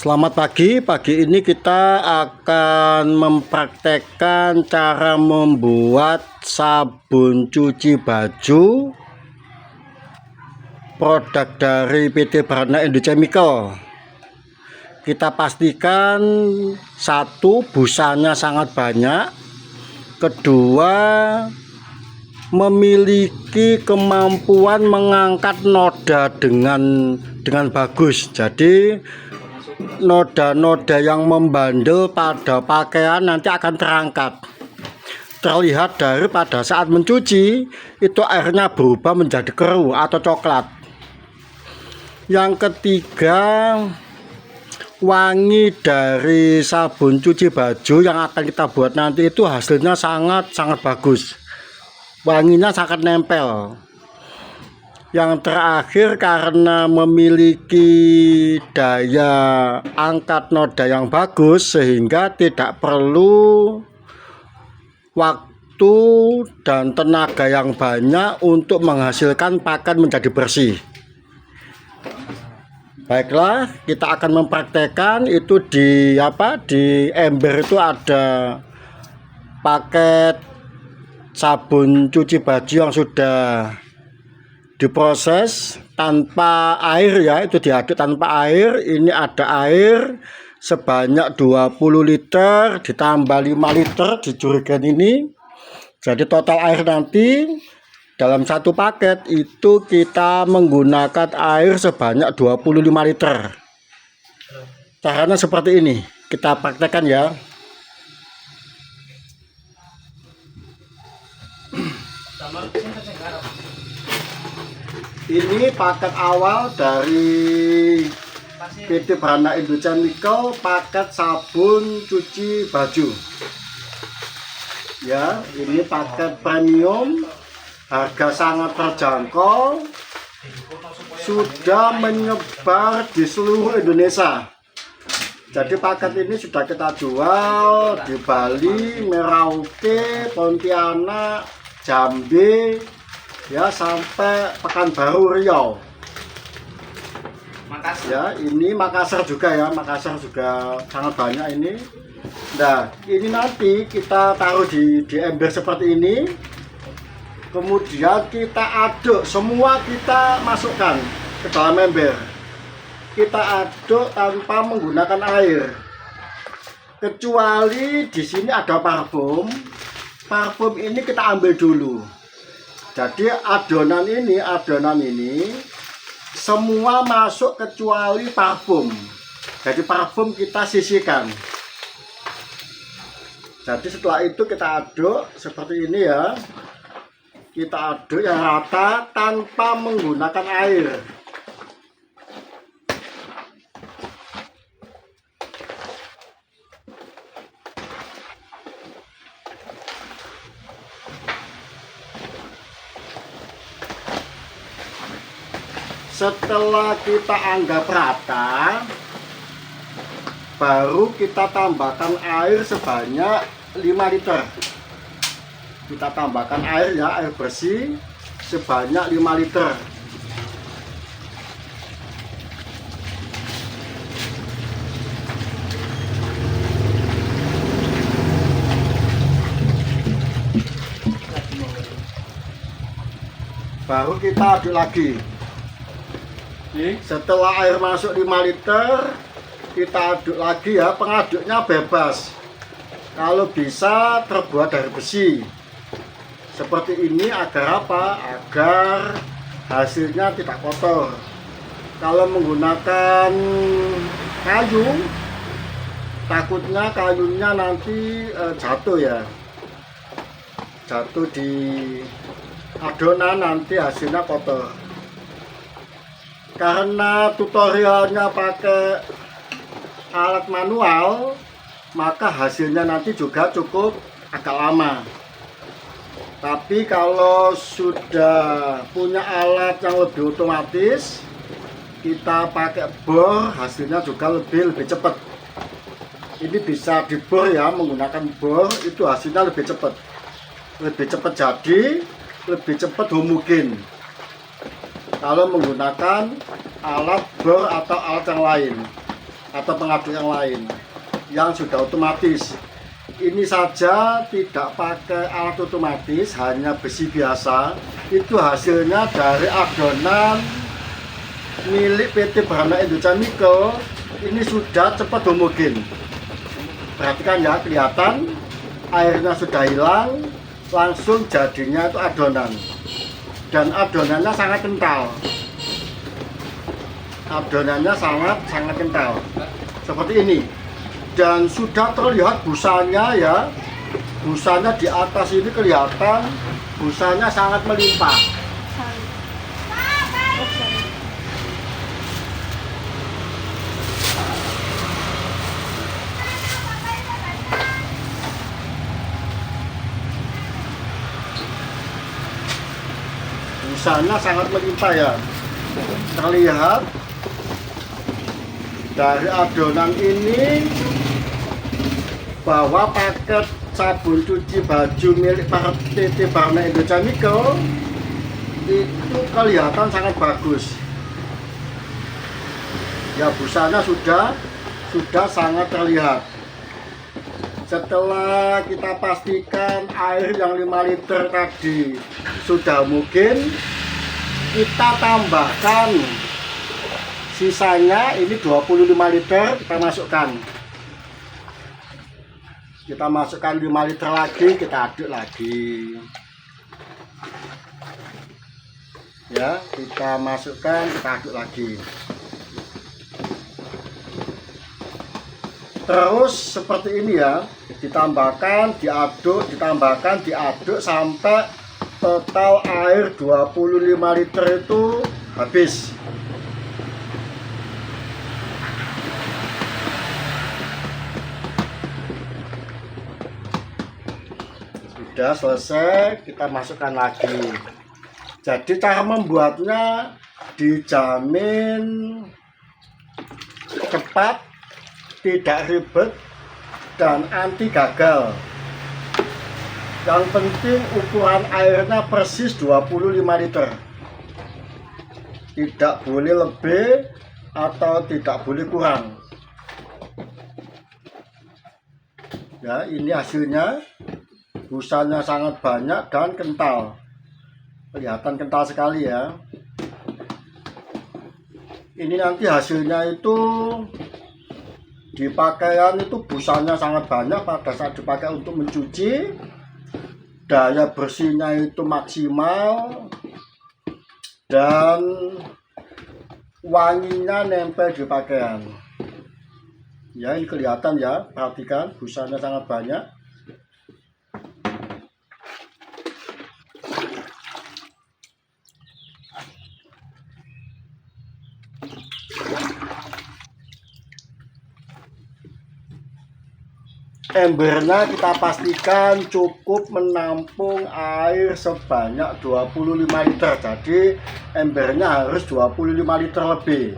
Selamat pagi. Pagi ini kita akan mempraktekkan cara membuat sabun cuci baju produk dari PT Barana Indochemical. Kita pastikan satu, busanya sangat banyak. Kedua, memiliki kemampuan mengangkat noda dengan bagus. Jadi noda-noda yang membandel pada pakaian nanti akan terangkat. Terlihat dari pada saat mencuci itu airnya berubah menjadi keruh atau coklat. Yang ketiga, wangi dari sabun cuci baju yang akan kita buat nanti itu hasilnya sangat bagus. Wanginya sangat nempel. Yang terakhir, karena memiliki daya angkat noda yang bagus sehingga tidak perlu waktu dan tenaga yang banyak untuk menghasilkan pakaian menjadi bersih. Baiklah, kita akan mempraktekkan itu di ember itu ada paket sabun cuci baju yang sudah diproses tanpa air ya, itu diaduk tanpa air. Ini ada air sebanyak 20 liter ditambah 5 liter di jerigen ini. Jadi total air nanti dalam satu paket itu kita menggunakan air sebanyak 25 liter. Caranya seperti ini, kita praktekkan ya. Ini paket awal dari PT Barana Indochemical, paket sabun cuci baju. Ya, ini paket premium, harga sangat terjangkau, sudah menyebar di seluruh Indonesia. Jadi paket ini sudah kita jual di Bali, Merauke, Pontianak, Jambi, ya, sampai Pekanbaru, Riau. Makassar. Ya, ini Makassar juga ya, Makassar juga sangat banyak ini. Nah, ini nanti kita taruh di ember seperti ini. Kemudian kita aduk, semua kita masukkan ke dalam ember. Kita aduk tanpa menggunakan air. Kecuali di sini ada parfum. Parfum ini kita ambil dulu. Jadi adonan ini semua masuk kecuali parfum. Jadi parfum kita sisihkan. Jadi setelah itu kita aduk seperti ini ya. Kita aduk yang rata tanpa menggunakan air. Setelah kita anggap rata, baru kita tambahkan air sebanyak 5 liter. Kita tambahkan air ya, air bersih sebanyak 5 liter. Baru kita aduk lagi. Setelah air masuk 5 liter, kita aduk lagi ya. Pengaduknya bebas. Kalau bisa terbuat dari besi. Seperti ini agar apa? Agar hasilnya tidak kotor. Kalau menggunakan kayu, takutnya kayunya nanti jatuh ya. Jatuh di adonan, nanti hasilnya kotor. Karena tutorialnya pakai alat manual, maka hasilnya nanti juga cukup agak lama. Tapi kalau sudah punya alat yang lebih otomatis, kita pakai bor, hasilnya juga lebih cepat. Ini bisa dibor ya, menggunakan bor, itu hasilnya lebih cepat. Lebih cepat jadi, lebih cepat homogen. Kalau menggunakan alat bor atau alat yang lain. atau pengaduk yang lain yang sudah otomatis. Ini saja tidak pakai alat otomatis, hanya besi biasa. Itu hasilnya dari adonan milik PT Barana Indonesia Mikel. Ini sudah cepat homogen. Perhatikan ya, kelihatan airnya sudah hilang, langsung jadinya itu adonan. Dan adonannya sangat kental. Adonannya sangat kental. Seperti ini. Dan sudah terlihat busanya ya. Busanya di atas ini kelihatan, busanya sangat melimpah. Busanya sangat melimpah ya. Terlihat dari adonan ini bahwa paket sabun cuci baju milik PT Barana Indonesia Mikel itu kelihatan sangat bagus ya. Busanya sudah sangat terlihat. Setelah kita pastikan air yang 5 liter tadi sudah homogen, kita tambahkan sisanya, ini 25 liter kita masukkan. Kita masukkan 5 liter lagi, kita aduk lagi. Ya, kita masukkan, kita aduk lagi. Terus seperti ini ya, ditambahkan, diaduk, ditambahkan, diaduk sampai total air 25 liter itu habis. Sudah selesai, kita masukkan lagi. Jadi cara membuatnya dijamin cepat, tidak ribet, dan anti gagal. Yang penting ukuran airnya persis 25 liter. Tidak boleh lebih atau tidak boleh kurang. Ya, ini hasilnya. Busanya sangat banyak dan kental. Kelihatan kental sekali ya. Ini nanti hasilnya itu di pakaian itu busanya sangat banyak pada saat dipakai untuk mencuci. Daya bersihnya itu maksimal dan wanginya nempel di pakaian. Ya, ini kelihatan ya, perhatikan busanya sangat banyak. Embernya kita pastikan cukup menampung air sebanyak 25 liter. Jadi embernya harus 25 liter lebih.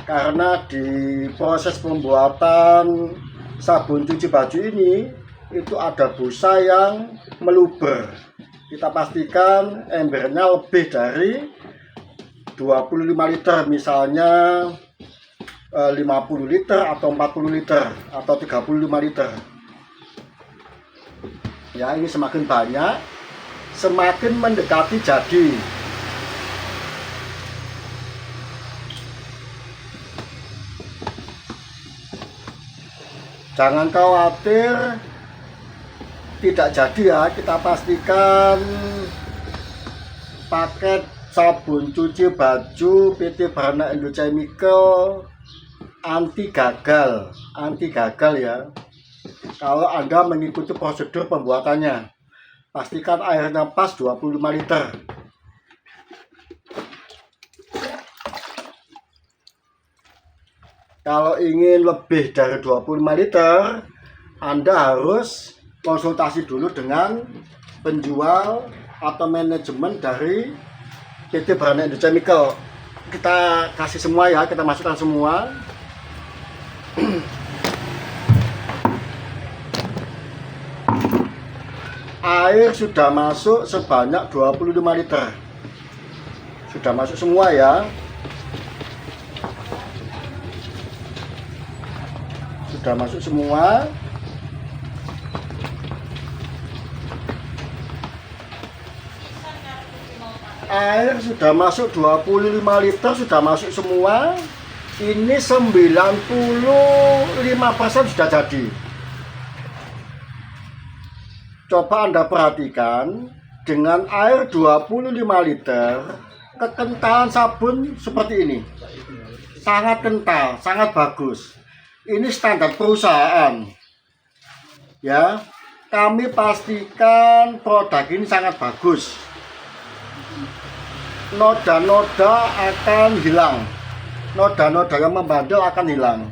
Karena di proses pembuatan sabun cuci baju ini itu ada busa yang meluber. Kita pastikan embernya lebih dari 25 liter, misalnya 50 liter atau 40 liter atau 35 liter. Ya, ini semakin banyak, semakin mendekati jadi. Jangan khawatir tidak jadi ya, kita pastikan paket sabun cuci baju PT Barana Indonesia Mikel anti gagal ya. Kalau Anda mengikuti prosedur pembuatannya, pastikan airnya pas 25 liter. Kalau ingin lebih dari 25 liter, Anda harus konsultasi dulu dengan penjual atau manajemen dari PT Barana Indonesia Mikel. Kita kasih semua ya, kita masukkan semua. Air sudah masuk sebanyak 25 liter. Sudah masuk semua ya. sudah masuk semua. Air sudah masuk 25 liter, sudah masuk semua. Ini 95% sudah jadi. Coba Anda perhatikan, dengan air 25 liter, kekentalan sabun seperti ini. Sangat kental, sangat bagus. Ini standar perusahaan. Ya, kami pastikan produk ini sangat bagus. Noda-noda akan hilang. Noda-noda yang membandel akan hilang.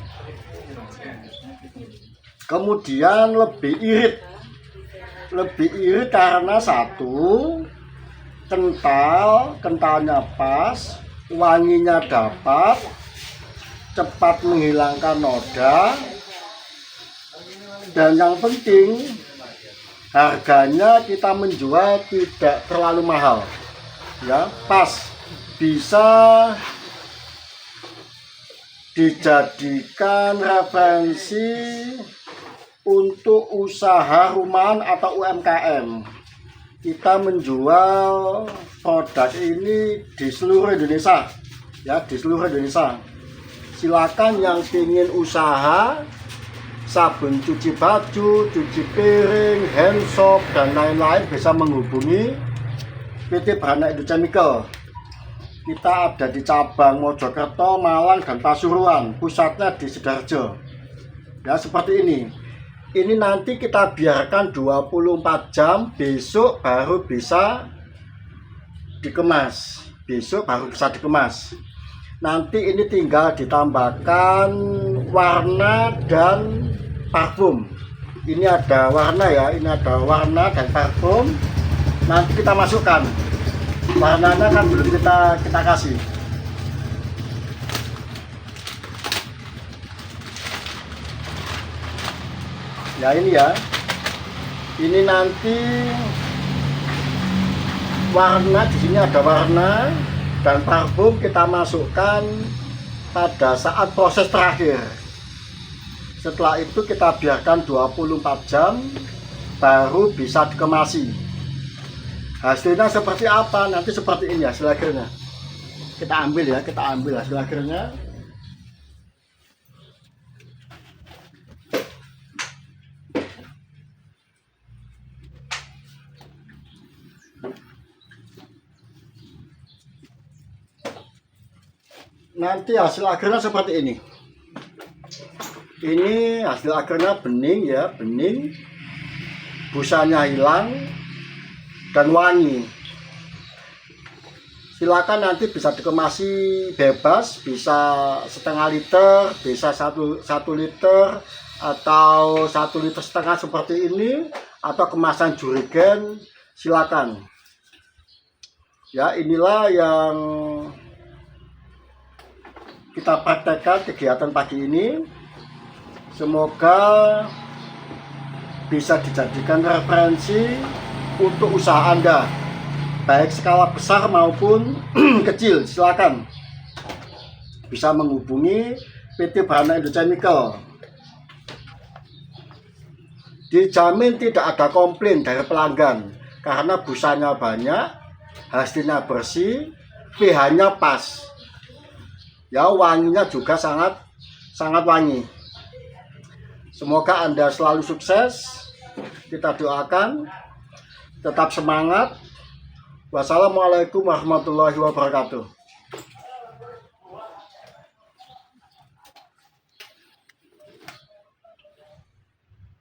Kemudian lebih irit. Lebih irit karena satu, kentalnya pas, wanginya dapat, cepat menghilangkan noda, dan yang penting harganya kita menjual tidak terlalu mahal. Ya, pas, bisa dijadikan referensi untuk usaha rumahan atau UMKM. Kita menjual produk ini di seluruh Indonesia, ya, di seluruh Indonesia. Silakan yang ingin usaha sabun cuci baju, cuci piring, hand soap, dan lain-lain bisa menghubungi PT Brana Indo Chemical. Kita ada di cabang Mojokerto, Malang, dan Pasuruan. Pusatnya di Sidoarjo. Ya, seperti ini. Ini nanti kita biarkan 24 jam, besok baru bisa dikemas. Besok baru bisa dikemas. Nanti ini tinggal ditambahkan warna dan parfum. Ini ada warna ya, ini ada warna dan parfum. Nanti kita masukkan. Warnanya kan belum kita kasih. Ya, ini ya. Ini nanti warna, di sini ada warna dan parfum kita masukkan pada saat proses terakhir. Setelah itu kita biarkan 24 jam baru bisa dikemasi. Hasilnya seperti apa? Nanti seperti ini hasil akhirnya. Kita ambil ya, kita ambil hasil akhirnya. Nanti hasil akhirnya seperti ini. Ini hasil akhirnya bening ya, bening. Busanya hilang dan wangi. Silakan nanti bisa dikemasi bebas, bisa setengah liter, bisa 1 liter, atau 1,5 liter seperti ini, atau kemasan jurigen, silakan. Ya, inilah yang kita praktekkan kegiatan pagi ini. Semoga bisa dijadikan referensi untuk usaha Anda, baik skala besar maupun kecil. Silakan bisa menghubungi PT Brana Indo Chemical. Dijamin tidak ada komplain dari pelanggan karena busanya banyak, hasilnya bersih, pH-nya pas. Ya, wanginya juga sangat wangi. Semoga Anda selalu sukses. Kita doakan. Tetap semangat. Wassalamualaikum warahmatullahi wabarakatuh.